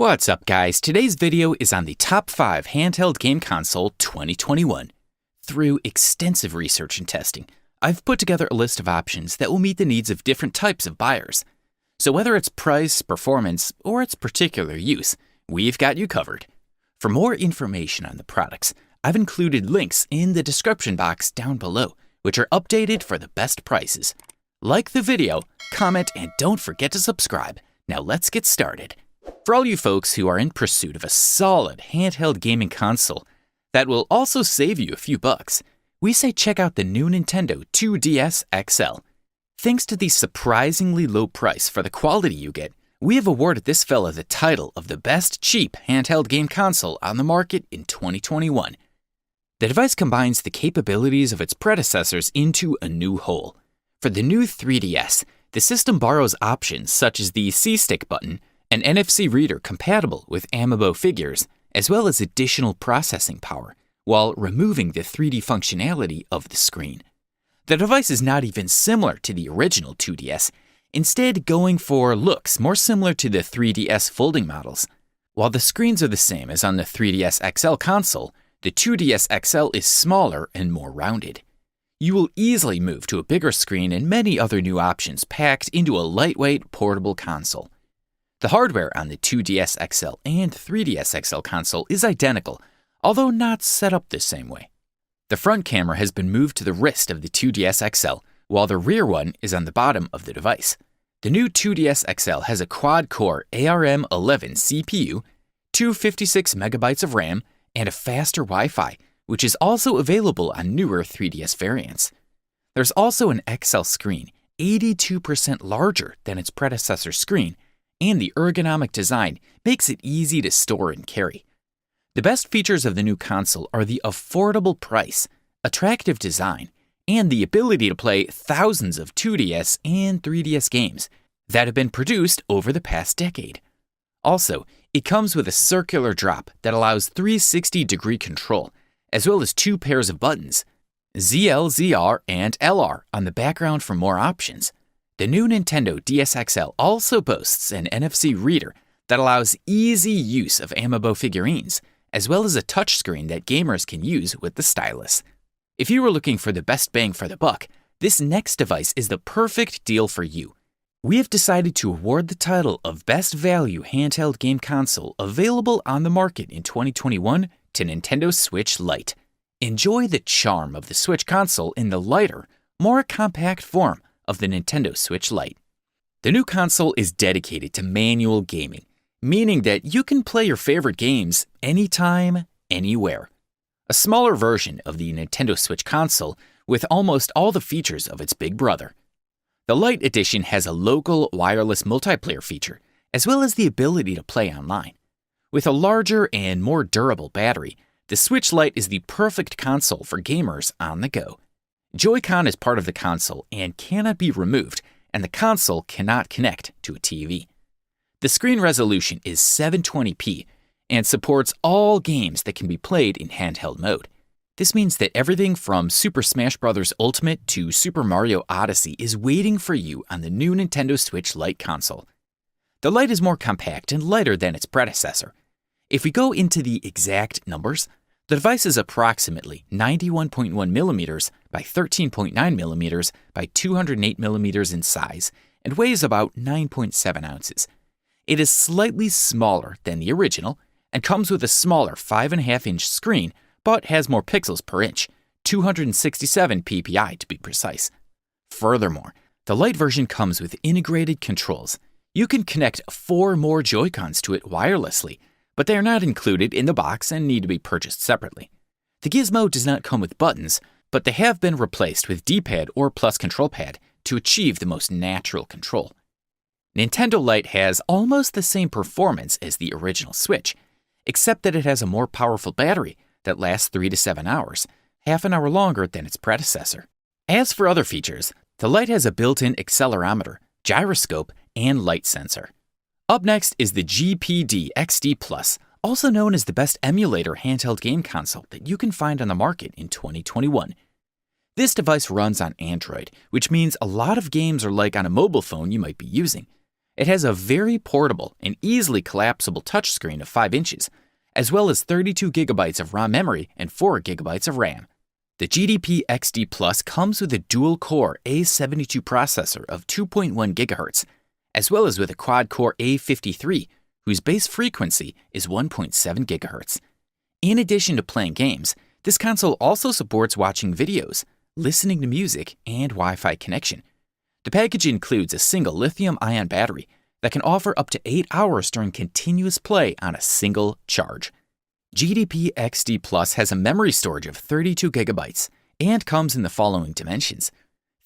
What's up, guys? Today's video is on the top 5 handheld game console 2021. Through extensive research and testing, I've put together a list of options that will meet the needs of different types of buyers. So whether it's price, performance, or its particular use, we've got you covered. For more information on the products, I've included links in the description box down below, which are updated for the best prices. Like the video, comment, and don't forget to subscribe. Now let's get started. For all you folks who are in pursuit of a solid handheld gaming console that will also save you a few bucks, we say check out the new Nintendo 2DS XL. Thanks to the surprisingly low price for the quality you get, we have awarded this fella the title of the best cheap handheld game console on the market in 2021. The device combines the capabilities of its predecessors into a new whole. For the new 3DS, the system borrows options such as the C-Stick button, an NFC reader compatible with Amiibo figures, as well as additional processing power, while removing the 3D functionality of the screen. The device is not even similar to the original 2DS, instead going for looks more similar to the 3DS folding models. While the screens are the same as on the 3DS XL console, the 2DS XL is smaller and more rounded. You will easily move to a bigger screen and many other new options packed into a lightweight, portable console. The hardware on the 2DS XL and 3DS XL console is identical, although not set up the same way. The front camera has been moved to the wrist of the 2DS XL, while the rear one is on the bottom of the device. The new 2DS XL has a quad-core ARM11 CPU, 256 MB of RAM, and a faster Wi-Fi, which is also available on newer 3DS variants. There's also an XL screen, 82% larger than its predecessor screen, and the ergonomic design makes it easy to store and carry. The best features of the new console are the affordable price, attractive design, and the ability to play thousands of 2DS and 3DS games that have been produced over the past decade. Also, it comes with a circular drop that allows 360-degree control, as well as 2 pairs of buttons, ZL, ZR, and LR on the background for more options. The new Nintendo DS XL also boasts an NFC reader that allows easy use of Amiibo figurines, as well as a touchscreen that gamers can use with the stylus. If you are looking for the best bang for the buck, this next device is the perfect deal for you. We have decided to award the title of Best Value Handheld Game Console available on the market in 2021 to Nintendo Switch Lite. Enjoy the charm of the Switch console in the lighter, more compact form of the Nintendo Switch Lite. The new console is dedicated to manual gaming, meaning that you can play your favorite games anytime, anywhere. A smaller version of the Nintendo Switch console with almost all the features of its big brother. The Lite edition has a local wireless multiplayer feature, as well as the ability to play online. With a larger and more durable battery, the Switch Lite is the perfect console for gamers on the go. Joy-Con is part of the console and cannot be removed, and the console cannot connect to a TV. The screen resolution is 720p and supports all games that can be played in handheld mode. This means that everything from Super Smash Bros. Ultimate to Super Mario Odyssey is waiting for you on the new Nintendo Switch Lite console. The Lite is more compact and lighter than its predecessor. If we go into the exact numbers, the device is approximately 91.1 millimeters by 13.9 millimeters by 208 millimeters in size and weighs about 9.7 ounces. It is slightly smaller than the original and comes with a smaller 5.5-inch screen, but has more pixels per inch, 267 ppi to be precise. Furthermore, the Lite version comes with integrated controls. You can connect 4 more Joy-Cons to it wirelessly, but they are not included in the box and need to be purchased separately. The gizmo does not come with buttons, but they have been replaced with D-pad or plus control pad to achieve the most natural control. Nintendo Lite has almost the same performance as the original Switch, except that it has a more powerful battery that lasts 3 to 7 hours, half an hour longer than its predecessor. As for other features, the Lite has a built-in accelerometer, gyroscope, and light sensor. Up next is the GDP XD Plus, also known as the best emulator handheld game console that you can find on the market in 2021. This device runs on Android, which means a lot of games are like on a mobile phone you might be using. It has a very portable and easily collapsible touchscreen of 5 inches, as well as 32 gigabytes of ROM memory and 4 gigabytes of RAM. The GDP XD Plus comes with a dual-core A72 processor of 2.1 GHz, as well as with a quad-core A53, whose base frequency is 1.7 GHz. In addition to playing games, this console also supports watching videos, listening to music, and Wi-Fi connection. The package includes a single lithium-ion battery that can offer up to 8 hours during continuous play on a single charge. GDP XD Plus has a memory storage of 32 gigabytes and comes in the following dimensions: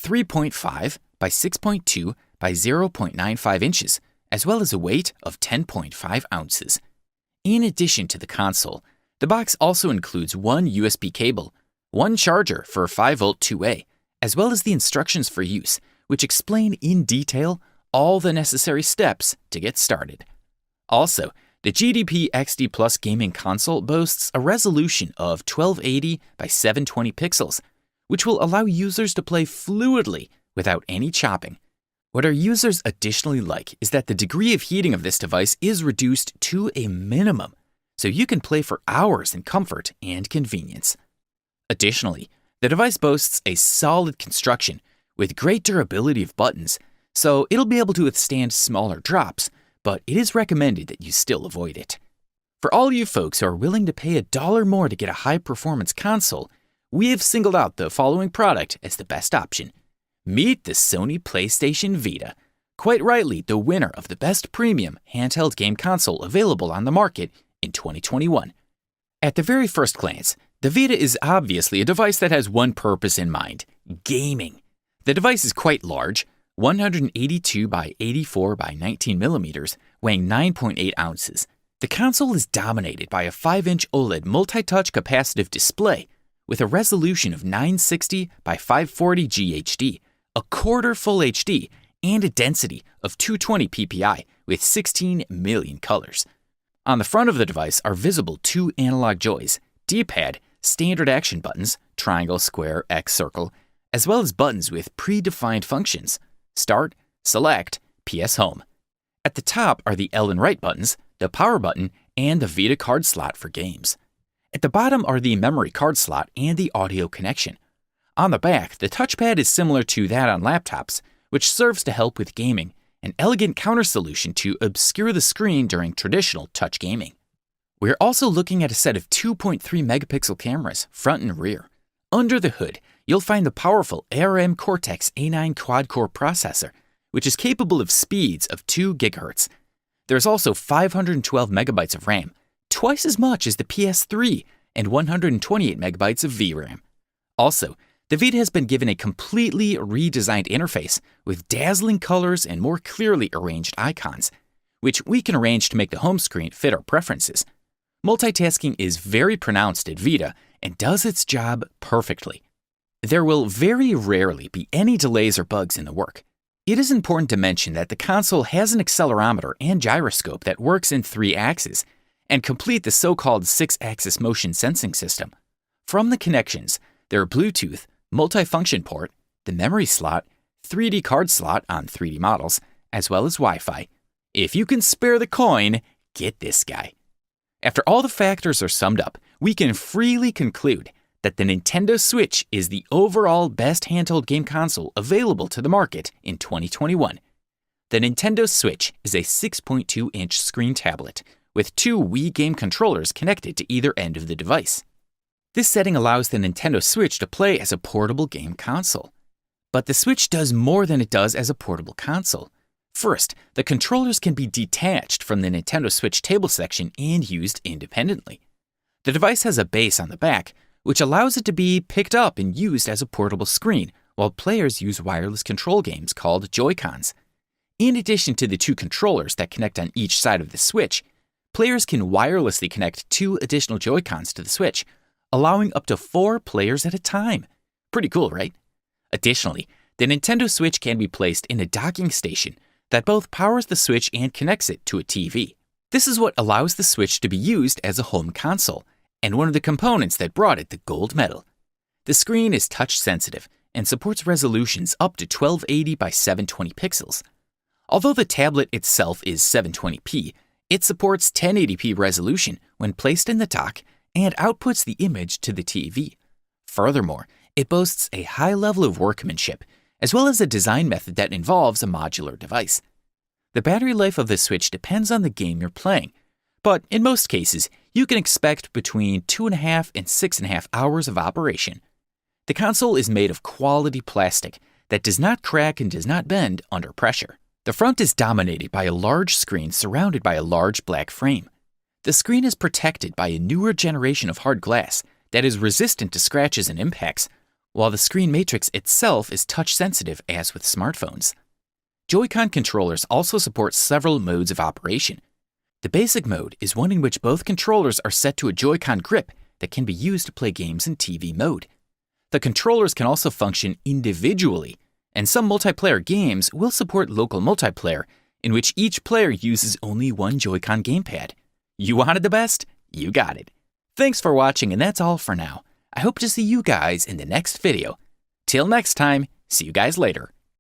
3.5 by 6.2 by 0.95 inches, as well as a weight of 10.5 ounces. In addition to the console, the box also includes one USB cable, one charger for 5V 2A, as well as the instructions for use, which explain in detail all the necessary steps to get started. Also, the GDP XD Plus gaming console boasts a resolution of 1280 by 720 pixels, which will allow users to play fluidly without any chopping. What our users additionally like is that the degree of heating of this device is reduced to a minimum, so you can play for hours in comfort and convenience. Additionally, the device boasts a solid construction with great durability of buttons, so it'll be able to withstand smaller drops, but it is recommended that you still avoid it. For all you folks who are willing to pay $1 more to get a high-performance console, we have singled out the following product as the best option. Meet the Sony PlayStation Vita, quite rightly the winner of the best premium handheld game console available on the market in 2021. At the very first glance, the Vita is obviously a device that has one purpose in mind: gaming. The device is quite large, 182 by 84 by 19 millimeters, weighing 9.8 ounces. The console is dominated by a 5-inch OLED multi-touch capacitive display with a resolution of 960 by 540 GHD, a quarter Full HD, and a density of 220 ppi with 16 million colors. On the front of the device are visible 2 analog joys, D-pad, standard action buttons, triangle, square, X, circle, as well as buttons with predefined functions: Start, Select, PS Home. At the top are the L and right buttons, the power button, and the Vita card slot for games. At the bottom are the memory card slot and the audio connection. On the back, the touchpad is similar to that on laptops, which serves to help with gaming, an elegant counter solution to obscure the screen during traditional touch gaming. We're also looking at a set of 2.3 megapixel cameras, front and rear. Under the hood, you'll find the powerful ARM Cortex A9 quad-core processor, which is capable of speeds of 2 GHz. There's also 512 megabytes of RAM, twice as much as the PS3, and 128 megabytes of VRAM. Also, the Vita has been given a completely redesigned interface with dazzling colors and more clearly arranged icons, which we can arrange to make the home screen fit our preferences. Multitasking is very pronounced at Vita and does its job perfectly. There will very rarely be any delays or bugs in the work. It is important to mention that the console has an accelerometer and gyroscope that works in 3 axes and complete the so-called 6-axis motion sensing system. From the connections, there are Bluetooth, multifunction port, the memory slot, 3D card slot on 3D models, as well as Wi-Fi. If you can spare the coin, get this guy. After all the factors are summed up, we can freely conclude that the Nintendo Switch is the overall best handheld game console available to the market in 2021. The Nintendo Switch is a 6.2-inch screen tablet with 2 Wii game controllers connected to either end of the device. This setting allows the Nintendo Switch to play as a portable game console. But the Switch does more than it does as a portable console. First, the controllers can be detached from the Nintendo Switch table section and used independently. The device has a base on the back, which allows it to be picked up and used as a portable screen, while players use wireless control games called Joy-Cons. In addition to the 2 controllers that connect on each side of the Switch, players can wirelessly connect 2 additional Joy-Cons to the Switch, allowing up to 4 players at a time. Pretty cool, right? Additionally, the Nintendo Switch can be placed in a docking station that both powers the Switch and connects it to a TV. This is what allows the Switch to be used as a home console, and one of the components that brought it the gold medal. The screen is touch sensitive and supports resolutions up to 1280 by 720 pixels. Although the tablet itself is 720p, it supports 1080p resolution when placed in the dock and outputs the image to the TV. Furthermore, it boasts a high level of workmanship, as well as a design method that involves a modular device. The battery life of the Switch depends on the game you're playing, but in most cases, you can expect between 2.5 and 6.5 hours of operation. The console is made of quality plastic that does not crack and does not bend under pressure. The front is dominated by a large screen surrounded by a large black frame. The screen is protected by a newer generation of hard glass that is resistant to scratches and impacts, while the screen matrix itself is touch-sensitive as with smartphones. Joy-Con controllers also support several modes of operation. The basic mode is one in which both controllers are set to a Joy-Con grip that can be used to play games in TV mode. The controllers can also function individually, and some multiplayer games will support local multiplayer, in which each player uses only one Joy-Con gamepad. You wanted the best? You got it. Thanks for watching, and that's all for now. I hope to see you guys in the next video. Till next time, see you guys later.